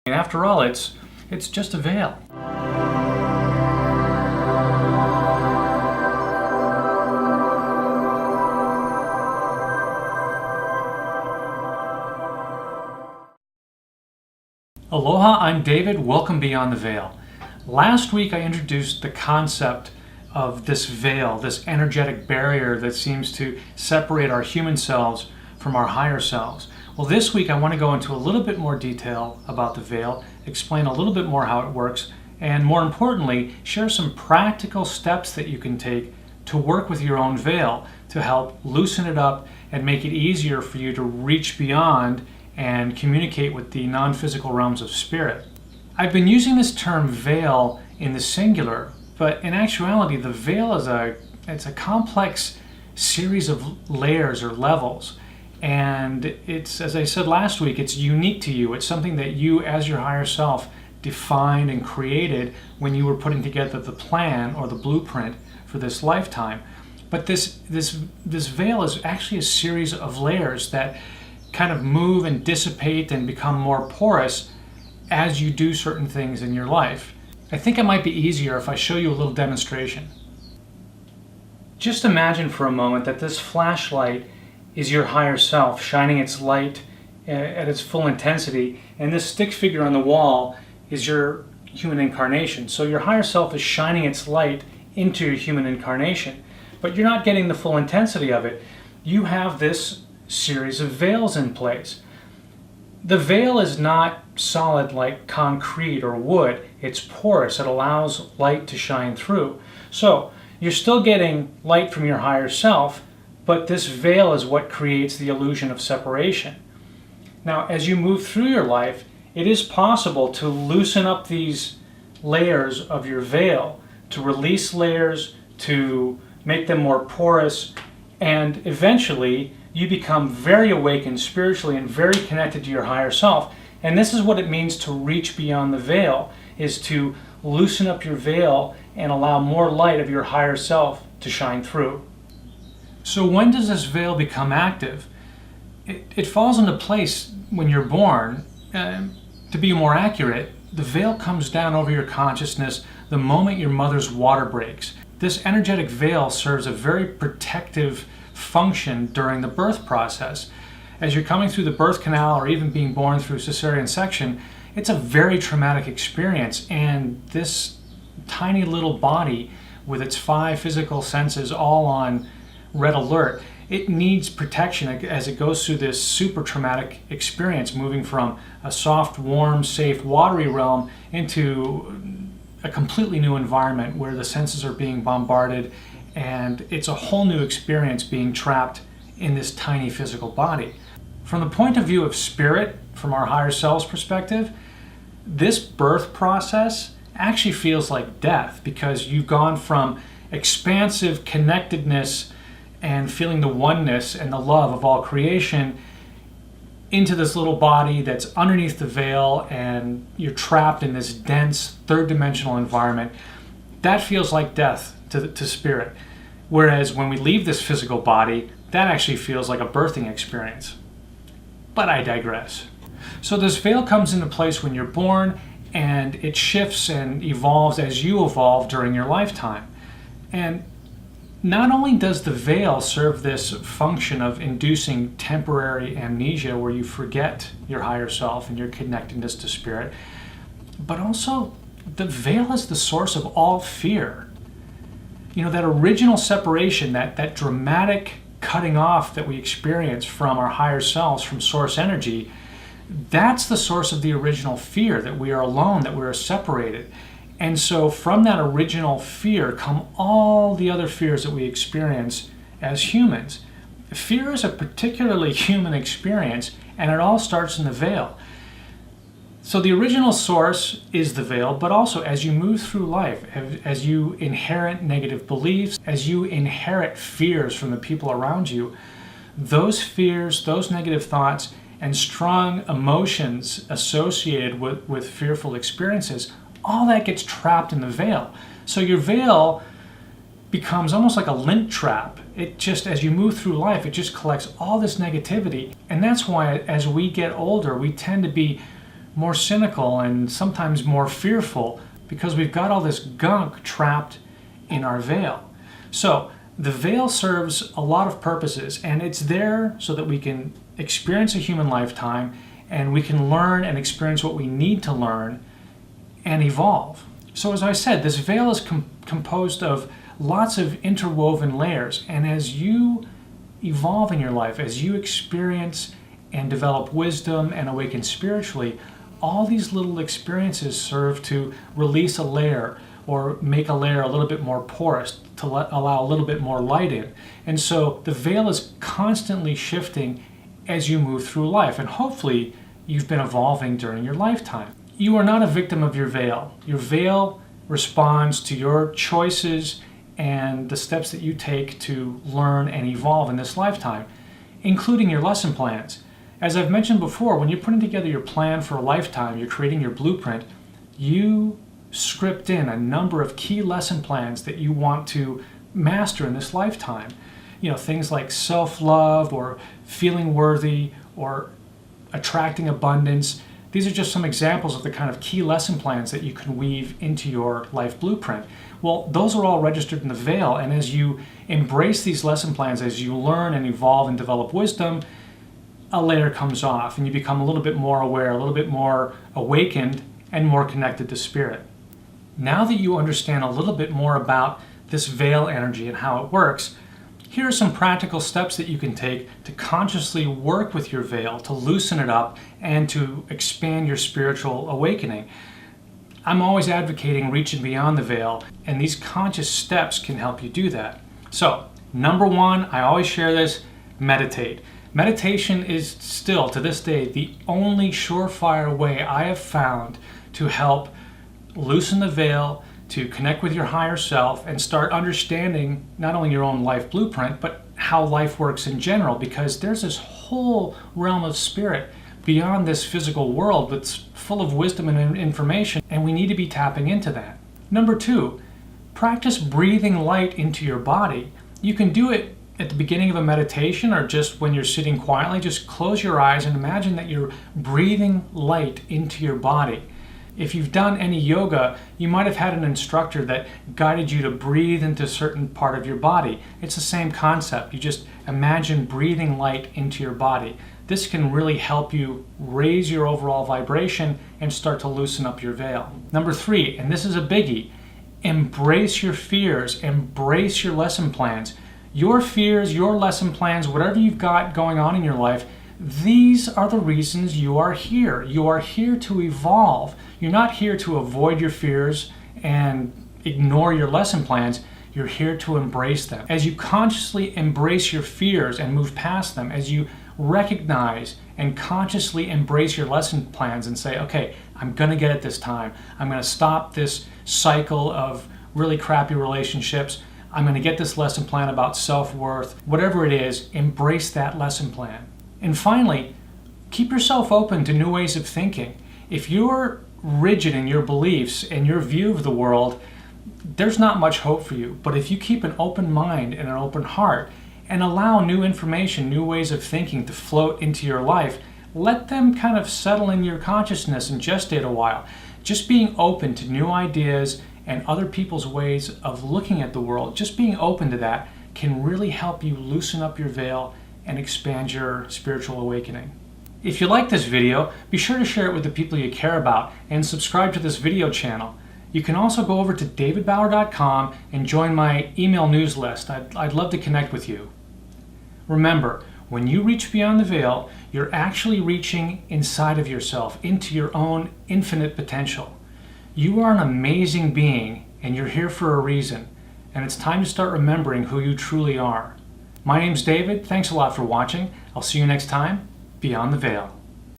And after all, it's just a veil. Aloha, I'm David. Welcome Beyond the Veil. Last week I introduced the concept of this veil, this energetic barrier that seems to separate our human selves from our higher selves. Well, this week I want to go into a little bit more detail about the veil, explain a little bit more how it works, and more importantly, share some practical steps that you can take to work with your own veil to help loosen it up and make it easier for you to reach beyond and communicate with the non-physical realms of spirit. I've been using this term veil in the singular, but in actuality the veil is a complex series of layers or levels, and it's, as I said last week, it's unique to you. It's something that you as your higher self defined and created when you were putting together the plan or the blueprint for this lifetime. But this veil is actually a series of layers that kind of move and dissipate and become more porous as you do certain things in your life. I think it might be easier if I show you a little demonstration. Just imagine for a moment that this flashlight is your higher self shining its light at its full intensity, and this stick figure on the wall is your human incarnation. So your higher self is shining its light into your human incarnation, but you're not getting the full intensity of it. You have this series of veils in place. The veil is not solid like concrete or wood. It's porous. It allows light to shine through. So you're still getting light from your higher self, but this veil is what creates the illusion of separation. Now, as you move through your life, it is possible to loosen up these layers of your veil, to release layers, to make them more porous, and eventually you become very awakened spiritually and very connected to your higher self. And this is what it means to reach beyond the veil, is to loosen up your veil and allow more light of your higher self to shine through. So when does this veil become active? It falls into place when you're born. To be more accurate, the veil comes down over your consciousness the moment your mother's water breaks. This energetic veil serves a very protective function during the birth process. As you're coming through the birth canal or even being born through cesarean section, it's a very traumatic experience, and this tiny little body with its 5 physical senses all on red alert, it needs protection as it goes through this super traumatic experience, moving from a soft, warm, safe, watery realm into a completely new environment where the senses are being bombarded, and it's a whole new experience being trapped in this tiny physical body. From the point of view of spirit, from our higher self's perspective, this birth process actually feels like death, because you've gone from expansive connectedness and feeling the oneness and the love of all creation into this little body that's underneath the veil, and you're trapped in this dense third-dimensional environment. That feels like death to spirit. Whereas when we leave this physical body, that actually feels like a birthing experience. But I digress. So this veil comes into place when you're born, and it shifts and evolves as you evolve during your lifetime. And not only does the veil serve this function of inducing temporary amnesia where you forget your higher self and your connectedness to spirit, but also the veil is the source of all fear. You know, that original separation, that dramatic cutting off that we experience from our higher selves, from source energy, that's the source of the original fear, that we are alone, that we are separated. And so from that original fear come all the other fears that we experience as humans. Fear is a particularly human experience, and it all starts in the veil. So the original source is the veil, but also as you move through life, as you inherit negative beliefs, as you inherit fears from the people around you, those fears, those negative thoughts, and strong emotions associated with fearful experiences, all that gets trapped in the veil. So your veil becomes almost like a lint trap. It just, as you move through life, it just collects all this negativity. And that's why as we get older, we tend to be more cynical and sometimes more fearful because we've got all this gunk trapped in our veil. So the veil serves a lot of purposes, and it's there so that we can experience a human lifetime and we can learn and experience what we need to learn and evolve. So as I said, this veil is composed of lots of interwoven layers, and as you evolve in your life, as you experience and develop wisdom and awaken spiritually, all these little experiences serve to release a layer or make a layer a little bit more porous to allow a little bit more light in. And so the veil is constantly shifting as you move through life, and hopefully you've been evolving during your lifetime. You are not a victim of your veil. Your veil responds to your choices and the steps that you take to learn and evolve in this lifetime, including your lesson plans. As I've mentioned before, when you're putting together your plan for a lifetime, you're creating your blueprint, you script in a number of key lesson plans that you want to master in this lifetime. You know, things like self-love or feeling worthy or attracting abundance. These are just some examples of the kind of key lesson plans that you can weave into your life blueprint. Well, those are all registered in the veil, and as you embrace these lesson plans, as you learn and evolve and develop wisdom, a layer comes off and you become a little bit more aware, a little bit more awakened, and more connected to spirit. Now that you understand a little bit more about this veil energy and how it works, here are some practical steps that you can take to consciously work with your veil, to loosen it up, and to expand your spiritual awakening. I'm always advocating reaching beyond the veil, and these conscious steps can help you do that. So, number one, I always share this, meditate. Meditation is still, to this day, the only surefire way I have found to help loosen the veil, to connect with your higher self and start understanding not only your own life blueprint, but how life works in general, because there's this whole realm of spirit beyond this physical world that's full of wisdom and information, and we need to be tapping into that. Number two, practice breathing light into your body. You can do it at the beginning of a meditation or just when you're sitting quietly. Just close your eyes and imagine that you're breathing light into your body. If you've done any yoga, you might have had an instructor that guided you to breathe into a certain part of your body. It's the same concept. You just imagine breathing light into your body. This can really help you raise your overall vibration and start to loosen up your veil. Number three, and this is a biggie, embrace your fears, embrace your lesson plans. Your fears, your lesson plans, whatever you've got going on in your life, these are the reasons you are here. You are here to evolve. You're not here to avoid your fears and ignore your lesson plans. You're here to embrace them. As you consciously embrace your fears and move past them, as you recognize and consciously embrace your lesson plans and say, okay, I'm going to get it this time. I'm going to stop this cycle of really crappy relationships. I'm going to get this lesson plan about self-worth. Whatever it is, embrace that lesson plan. And finally, keep yourself open to new ways of thinking. If you're rigid in your beliefs and your view of the world, there's not much hope for you. But if you keep an open mind and an open heart and allow new information, new ways of thinking to float into your life, let them kind of settle in your consciousness and gestate a while. Just being open to new ideas and other people's ways of looking at the world, just being open to that can really help you loosen up your veil and expand your spiritual awakening. If you like this video, be sure to share it with the people you care about and subscribe to this video channel. You can also go over to davidbauer.com and join my email news list. I'd love to connect with you. Remember, when you reach beyond the veil, you're actually reaching inside of yourself, into your own infinite potential. You are an amazing being, and you're here for a reason, and it's time to start remembering who you truly are. My name's David. Thanks a lot for watching. I'll see you next time, Beyond the Veil.